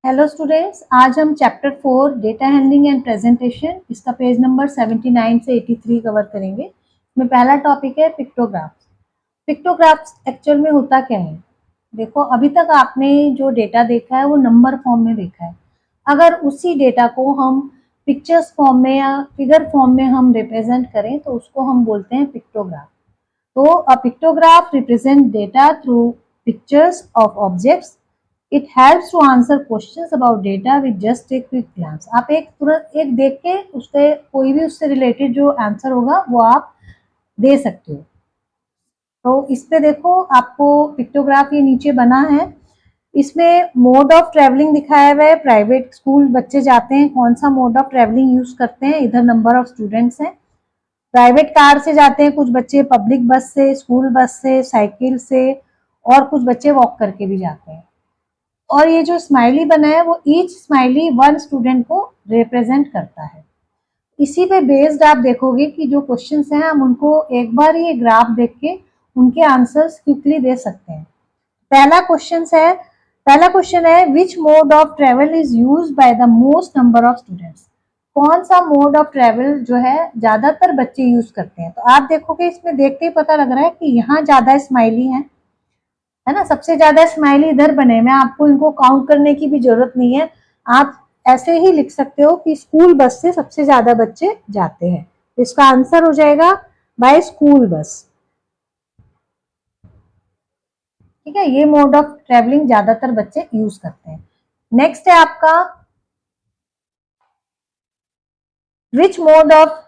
Hello students, आज हम chapter 4 data handling and presentation इसका पेज नंबर 79 से 83 कवर करेंगे। इसमें पहला टॉपिक है पिक्टोग्राफ्स। पिक्टोग्राफ्स एक्चुअल में होता क्या है? देखो, अभी तक आपने जो डेटा देखा है वो नंबर फॉर्म में देखा है। अगर उसी डेटा को हम पिक्चर्स फॉर्म में या फिगर फॉर्म में हम रिप्रेजेंट करें तो उसको हम बोलते हैं पिक्टोग्राफ। तो a pictograph represents data through pictures of objects. It helps to answer questions about data with just a quick glance. आप एक तुरंत एक देख के उससे कोई भी उससे रिलेटेड जो आंसर होगा वो आप दे सकते हो। तो इस पे देखो, आपको पिक्टोग्राफ ये नीचे बना है। इसमें मोड ऑफ ट्रेवलिंग दिखाया हुआ है। प्राइवेट स्कूल बच्चे जाते हैं, कौन सा मोड ऑफ ट्रेवलिंग यूज करते हैं। इधर नंबर ऑफ स्टूडेंट्स हैं। प्राइवेट कार से जाते हैं कुछ बच्चे, पब्लिक बस से, स्कूल बस से, साइकिल से, और कुछ बच्चे वॉक करके भी जाते हैं। और ये जो स्माइली बना है वो ईच स्माइली वन स्टूडेंट को रिप्रेजेंट करता है। इसी पे बेस्ड आप देखोगे कि जो क्वेश्चंस हैं हम उनको एक बार ये ग्राफ देख के उनके आंसर्स क्विकली दे सकते हैं। पहला क्वेश्चन है which mode of travel is used by the most number of students. कौन सा मोड ऑफ ट्रेवल जो है ज्यादातर बच्चे यूज करते हैं। तो आप देखोगे इसमें देखते ही पता लग रहा है कि यहाँ ज्यादा स्माइली है ना। सबसे ज्यादा स्माइली इधर बने हुए, आपको इनको काउंट करने की भी जरूरत नहीं है। आप ऐसे ही लिख सकते हो कि स्कूल बस से सबसे ज्यादा बच्चे जाते हैं। तो इसका आंसर हो जाएगा बाय स्कूल बस। ठीक है, ये मोड ऑफ ट्रेवलिंग ज्यादातर बच्चे यूज करते हैं। नेक्स्ट है आपका which mode of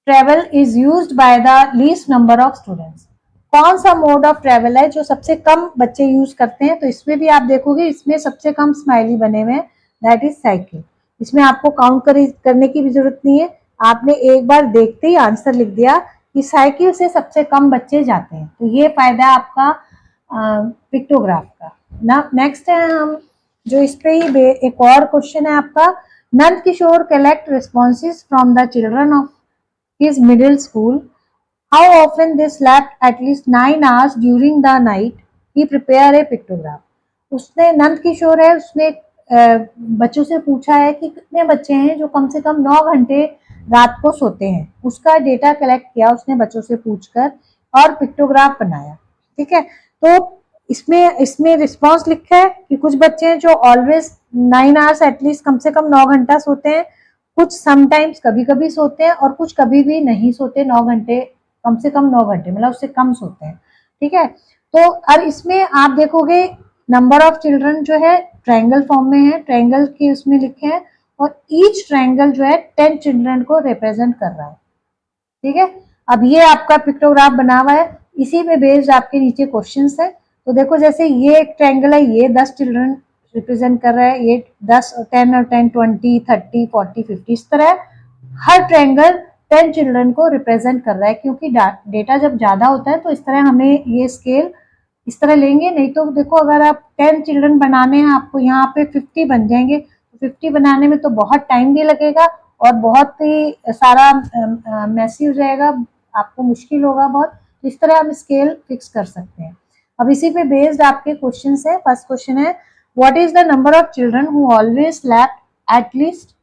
travel is used by the least number of students. कौन सा मोड ऑफ ट्रेवल है जो सबसे कम बच्चे यूज करते हैं। तो इसमें भी आप देखोगे इसमें सबसे कम स्माइली बने हुए हैं, दैट इज साइकिल। इसमें आपको काउंट करने की भी जरूरत नहीं है, आपने एक बार देखते ही आंसर लिख दिया कि साइकिल से सबसे कम बच्चे जाते हैं। तो ये फायदा है आपका पिक्टोग्राफ का ना। नेक्स्ट है हम जो इस पे ही एक और क्वेश्चन है आपका, Nand Kishore collect responses from the children of his middle school. How often they slept at least 9 hours during the night. He prepare a pictograph. उसने नंद किशोर है, उसने बच्चों से पूछा है कि कितने बच्चे हैं जो कम से कम 9 घंटे रात को सोते हैं। उसका डेटा कलेक्ट किया उसने बच्चों से पूछकर और पिक्टोग्राफ बनाया। ठीक है, तो इसमें इसमें रिस्पॉन्स लिखा है कि कुछ बच्चे हैं जो ऑलवेज 9 आवर्स एटलीस्ट कम से कम 9 घंटा सोते हैं, कुछ समटाइम्स कभी कभी सोते हैं, और कुछ कभी भी नहीं सोते 9 घंटे, कम से कम 9 घंटे मतलब उससे कम सोते हैं। ठीक है, तो और इसमें आप देखोगे नंबर ऑफ चिल्ड्रन जो है ट्रायंगल फॉर्म में है, ट्रायंगल के उसमें लिखे हैं, और ईच ट्रायंगल जो है 10 चिल्ड्रन को रिप्रेजेंट कर रहा है। ठीक है, अब ये आपका पिक्टोग्राफ बना हुआ है, इसी पे बेस्ड आपके नीचे क्वेश्चंस है। तो देखो, जैसे ये एक ट्रायंगल है, ये 10 चिल्ड्रन रिप्रेजेंट कर रहा है, ये 10 और 10 और 10 20 30 40 50 इस तरह हर ट्रायंगल 10 चिल्ड्रन को रिप्रेजेंट कर रहा है। क्योंकि डेटा जब ज्यादा होता है तो इस तरह हमें ये स्केल इस तरह लेंगे, नहीं तो देखो अगर आप 10 चिल्ड्रन बनाने हैं आपको यहाँ पे 50 बन जाएंगे, तो 50 बनाने में तो बहुत टाइम भी लगेगा और बहुत ही सारा मैसी हो जाएगा, आपको मुश्किल होगा बहुत। तो इस तरह हम स्केल फिक्स कर सकते हैं। अब इसी पे बेस्ड आपके क्वेश्चन है। फर्स्ट क्वेश्चन है what is the number of children who always slept at least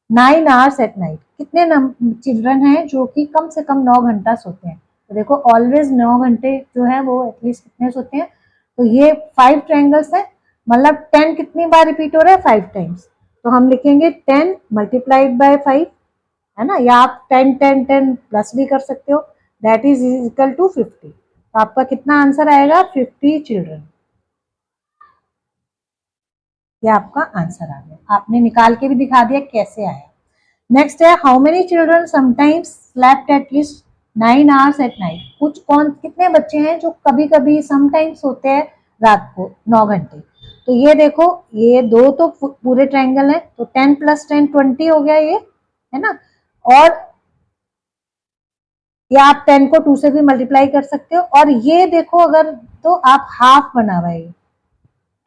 9 hours at night. कितने चिल्ड्रन हैं जो कि कम से कम 9 घंटा सोते हैं। तो देखो ऑलवेज 9 घंटे जो है वो एटलीस्ट कितने सोते हैं। तो ये 5 ट्रायंगल्स है, मतलब 10 कितनी बार रिपीट हो रहा है, 5 टाइम्स। तो हम लिखेंगे 10 मल्टीप्लाइड बाय 5, है ना, या आप 10 10 10 प्लस भी कर सकते हो, दैट इज इक्वल टू 50। तो आपका कितना आंसर आएगा, 50 चिल्ड्रन। ये आपका आंसर आ गया, आपने निकाल के भी दिखा दिया कैसे आया। नेक्स्ट है how many children sometimes slept at least 9 hours at night. कितने बच्चे हैं जो कभी कभी समटाइम्स सोते हैं रात को 9 घंटे। तो ये देखो, ये दो तो पूरे ट्रायंगल है, तो 10 + 10 20 हो गया ये, है ना। और या आप 10 को 2 से भी मल्टीप्लाई कर सकते हो। और ये देखो अगर तो आप हाफ बना हुआ है, ये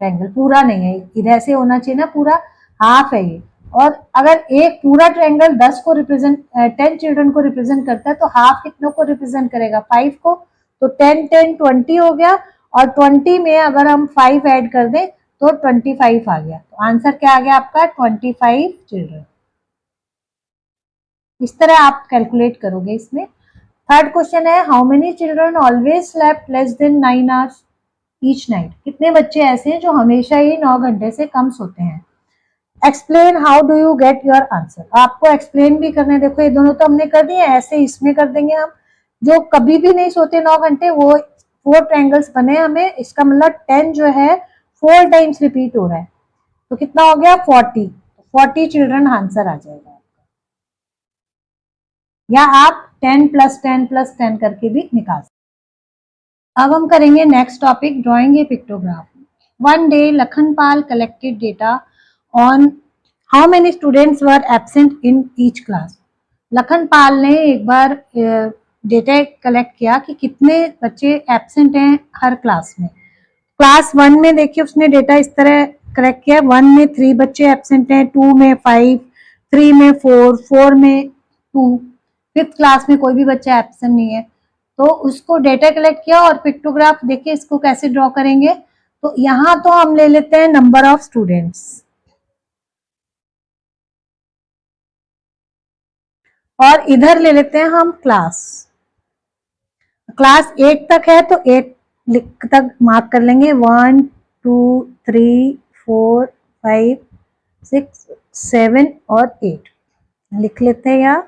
ट्रायंगल पूरा नहीं है, इधर से होना चाहिए ना, पूरा हाफ है ये। और अगर एक पूरा ट्रायंगल 10 चिल्ड्रन को रिप्रेजेंट करता है तो हाफ कितनों को रिप्रेजेंट करेगा, 5 को। तो 10 10 20 हो गया, और 20 में अगर हम 5 ऐड कर दें तो 25 आ गया। तो आंसर क्या आ गया आपका? 25 चिल्ड्रन। इस तरह आप कैलकुलेट करोगे इसमें। थर्ड क्वेश्चन है, how many children always slept less than 9 hours each night? कितने बच्चे ऐसे हैं जो हमेशा ही 9 घंटे से कम सोते हैं? Explain how do you get your answer. आपको एक्सप्लेन भी करने, देखो ये दोनों तो हमने कर दिए, ऐसे इसमें कर देंगे हम। जो कभी भी नहीं सोते 9 घंटे, वो 4 ट्रायंगल्स बने हमें, इसका मतलब 10 जो है 4 टाइम्स रिपीट हो रहा है, तो कितना हो गया? 40 चिल्ड्रन आंसर आ जाएगा। या आप 10 + 10 + 10 करके भी निकाल सकते। अब हम करेंगे next topic, drawing A pictograph. One day Lakhanpal collected data on how many students were absent in each class. Lakhanpal ने एक बार डेटा कलेक्ट किया कि कितने बच्चे एब्सेंट हैं हर क्लास में। क्लास 1 में देखिए उसने डेटा इस तरह कलेक्ट किया, 1 में 3 बच्चे एब्सेंट हैं, 2 में 5, 3 में 4, 4 में 2, 5th क्लास में कोई भी बच्चा एब्सेंट नहीं है। तो उसको डेटा कलेक्ट किया और पिक्टोग्राफ देखिए इसको कैसे ड्रॉ करेंगे। तो यहाँ तो हम ले लेते हैं नंबर ऑफ स्टूडेंट्स और इधर ले लेते हैं हम क्लास। क्लास 8 तक है तो 8 तक मार्क कर लेंगे, 1 2 3 4 5 6 7 और 8 लिख लेते हैं यहाँ,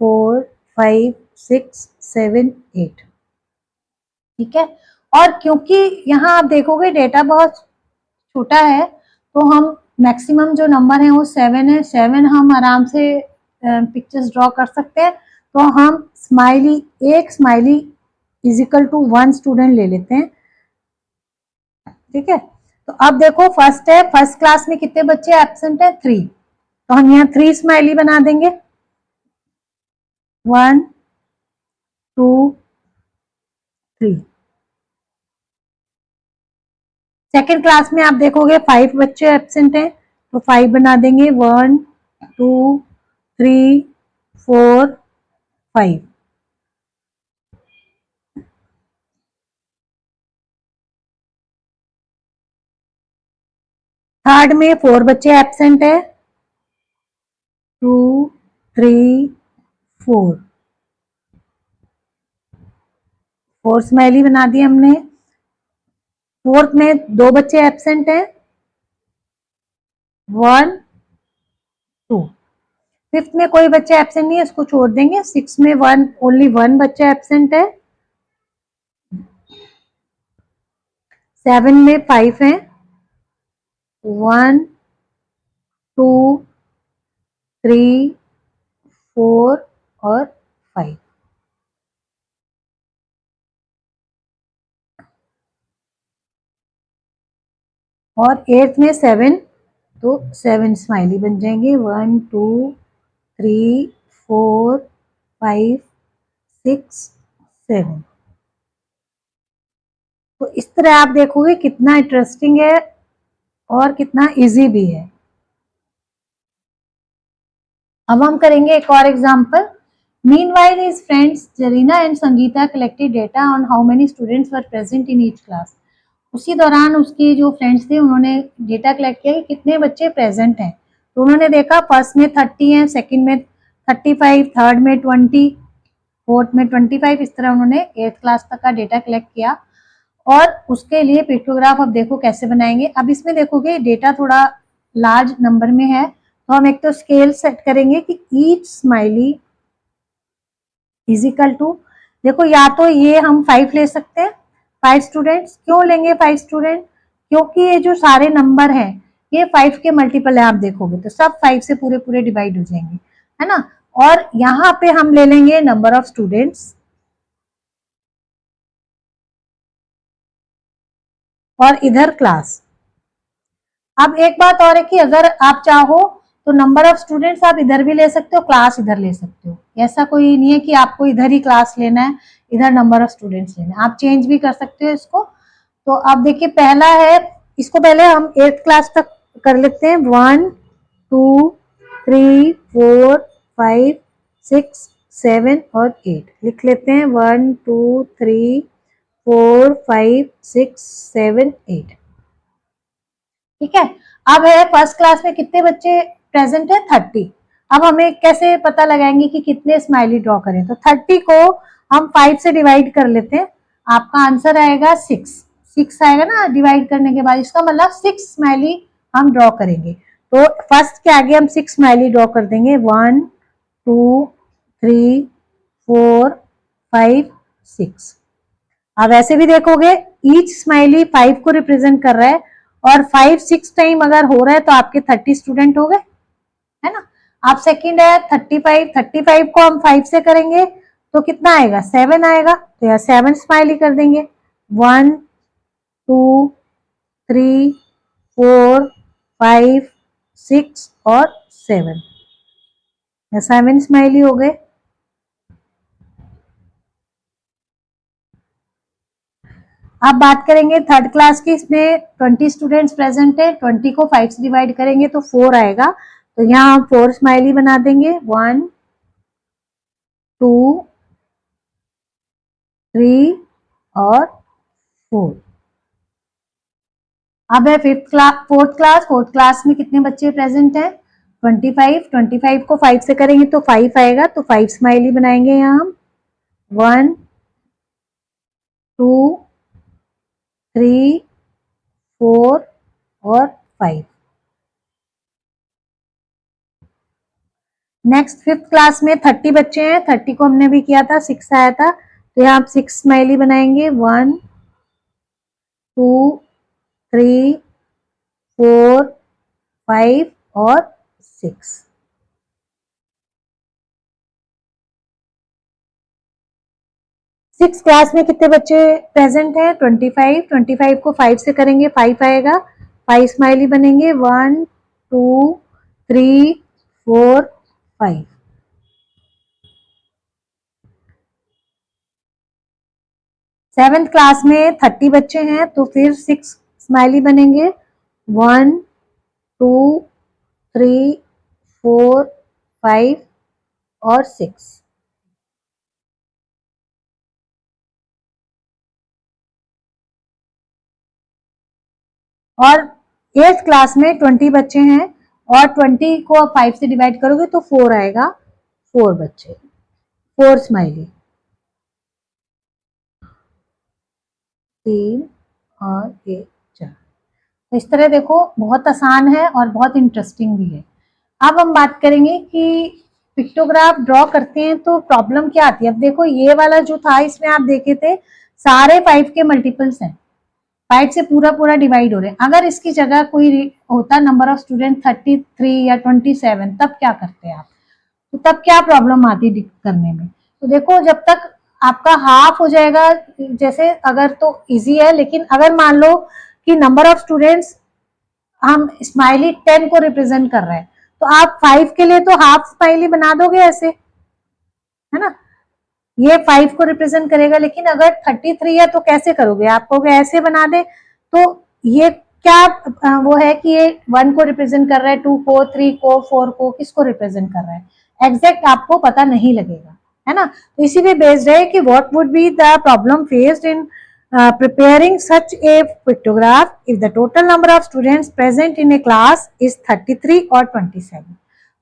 4 5 6 7 8। ठीक है। और क्योंकि यहाँ आप देखोगे डेटा बहुत छोटा है, तो हम मैक्सिमम जो नंबर है वो 7 है, 7 हम आराम से पिक्चर्स ड्रॉ कर सकते हैं। तो हम स्माइली, एक smiley is equal to 1 student ले लेते हैं। ठीक है। तो अब देखो फर्स्ट है, फर्स्ट क्लास में कितने बच्चे एब्सेंट है? 3। तो हम यहाँ 3 स्माइली बना देंगे, 1 2 3। सेकेंड क्लास में आप देखोगे 5 बच्चे एब्सेंट हैं, तो 5 बना देंगे, 1 2 3 4 5। थर्ड में 4 बच्चे एब्सेंट है, 2 3 4, 4 स्माइली बना दी हमने। फोर्थ में 2 बच्चे एब्सेंट हैं, 1 2। फिफ्थ में कोई बच्चा एब्सेंट नहीं है, इसको छोड़ देंगे। 6 में ओनली 1 बच्चा एब्सेंट है, 7 में 5 है, 1 2 3 4 और 5। और 8th में 7, तो 7 स्माइली बन जाएंगे, 1 2 3 4 5 6 7। तो इस तरह आप देखोगे कितना इंटरेस्टिंग है और कितना इजी भी है। अब हम करेंगे एक और example. Meanwhile his friends Zarina and Sangeeta collected data on how many students were present in each class. उसी दौरान उसके जो फ्रेंड्स थे उन्होंने डेटा कलेक्ट किया कि कितने बच्चे प्रेजेंट हैं। तो उन्होंने देखा फर्स्ट में 30 है, सेकंड में 35, थर्ड में 20, फोर्थ में 25। इस तरह उन्होंने 8th क्लास तक का डेटा कलेक्ट किया। और उसके लिए पिक्टोग्राफ अब देखो कैसे बनाएंगे। अब इसमें देखोगे डेटा थोड़ा लार्ज नंबर में है, तो हम एक तो स्केल सेट करेंगे कि each smiley is equal to, देखो या तो ये हम 5 ले सकते हैं, 5 स्टूडेंट्स। क्यों लेंगे 5 स्टूडेंट? क्योंकि ये जो सारे नंबर हैं ये 5 के मल्टीपल है, आप देखोगे तो सब 5 से पूरे पूरे डिवाइड हो जाएंगे, है ना। और यहाँ पे हम ले लेंगे नंबर ऑफ स्टूडेंट्स और इधर क्लास। अब एक बात और है कि अगर आप चाहो तो नंबर ऑफ स्टूडेंट्स आप इधर भी ले सकते हो, क्लास इधर ले सकते हो। ऐसा कोई नहीं है कि आपको इधर ही क्लास लेना है, इधर नंबर ऑफ स्टूडेंट्स लेना है, आप चेंज भी कर सकते हो इसको। तो अब देखिए पहला है, इसको पहले हम 8th क्लास तक कर लेते हैं, 1 2 3 4 5 6 7 और 8 लिख लेते हैं, 1 2 3 4 5 6 7 8। ठीक है। अब है फर्स्ट क्लास में कितने बच्चे प्रेजेंट है, 30। अब हमें कैसे पता लगाएंगे कि कितने स्माइली ड्रॉ करें, तो 30 को हम 5 से डिवाइड कर लेते हैं, आपका आंसर आएगा 6 आएगा ना डिवाइड करने के बाद, इसका मतलब 6 स्माइली हम ड्रॉ करेंगे। तो फर्स्ट के आगे हम 6 स्माइली ड्रॉ कर देंगे, 1 2 3 4 5 6। अब ऐसे भी देखोगे ईच स्माइली 5 को रिप्रेजेंट कर रहा है, और 5 6 टाइम अगर हो रहा है तो आपके 30 स्टूडेंट हो गए, है ना। आप सेकंड है 35 को हम 5 से करेंगे तो कितना आएगा, 7 आएगा, तो यहाँ 7 स्माइली कर देंगे, 1 2 3 4 5 6 और 7, 7 स्माइली हो गए। अब बात करेंगे थर्ड क्लास की, इसमें 20 स्टूडेंट्स प्रेजेंट है, 20 को 5 से डिवाइड करेंगे तो 4 आएगा, तो यहाँ हम 4 स्माइली बना देंगे, 1 2 3 और 4। अब है फोर्थ क्लास में कितने बच्चे प्रेजेंट हैं, 25 को 5 से करेंगे तो 5 आएगा, तो 5 स्माइली बनाएंगे यहाँ हम, 1 2 3 4 और 5। नेक्स्ट फिफ्थ क्लास में 30 बच्चे हैं, 30 को हमने भी किया था, 6 आया था, तो यहाँ आप 6 स्माइली बनाएंगे, 1 2 3 4 5 और 6। सिक्स क्लास में कितने बच्चे प्रेजेंट हैं, 25 को 5 से करेंगे 5 आएगा, 5 स्माइली बनेंगे, 1 2 3 4 5। सेवेंथ क्लास में 30 बच्चे हैं, तो फिर 6 स्माइली बनेंगे, 1 2 3 4 5 और 6। और 8th क्लास में 20 बच्चे हैं, और 20 को आप 5 से डिवाइड करोगे तो 4 आएगा, 4 बच्चे, 4 स्माइली, 3 और 1 4। तो इस तरह देखो बहुत आसान है और बहुत इंटरेस्टिंग भी है। अब हम बात करेंगे कि पिक्टोग्राफ ड्रॉ करते हैं तो प्रॉब्लम क्या आती है। अब देखो ये वाला जो था इसमें आप देखे थे सारे 5 के मल्टीपल्स हैं, 5 से पूरा पूरा डिवाइड हो रहे हैं। अगर इसकी जगह कोई होता नंबर ऑफ स्टूडेंट 33 या 27, तब क्या करते आप, तो तब क्या प्रॉब्लम आती करने में। तो देखो जब तक आपका हाफ हो जाएगा, जैसे अगर तो इजी है, लेकिन अगर मान लो कि नंबर ऑफ स्टूडेंट्स हम स्माइली 10 को रिप्रेजेंट कर रहे हैं, तो आप 5 के लिए तो हाफ स्माइली बना दोगे ऐसे, है ना, ये 5 को रिप्रेजेंट करेगा। लेकिन अगर 33 है तो कैसे करोगे, आप कहोगे ऐसे बना दे, तो ये क्या वो है कि ये 1 को रिप्रेजेंट कर रहा है, 2 को, 3 को, 4 को, किसको रिप्रेजेंट कर रहा है, एग्जैक्ट आपको पता नहीं लगेगा, है ना। तो इसी पे बेस्ड है कि what would be the problem faced in preparing such a pictograph if the total number of students present in a class is 33 और 27।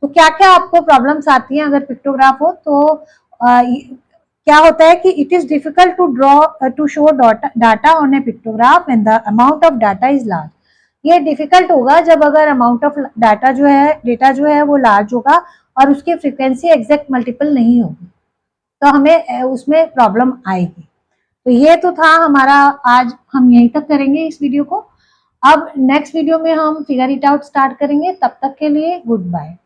तो क्या क्या आपको प्रॉब्लम्स आती हैं अगर पिक्टोग्राफ हो, तो क्या होता है कि it is difficult to draw to show data on a pictograph when the amount of data is large. ये डिफिकल्ट होगा जब अगर अमाउंट ऑफ डाटा जो है वो लार्ज होगा और उसकी फ्रीक्वेंसी एग्जैक्ट मल्टीपल नहीं होगी, तो हमें उसमें प्रॉब्लम आएगी। तो ये तो था हमारा, आज हम यहीं तक करेंगे इस वीडियो को। अब नेक्स्ट वीडियो में हम फिगर इट आउट स्टार्ट करेंगे, तब तक के लिए गुड बाय।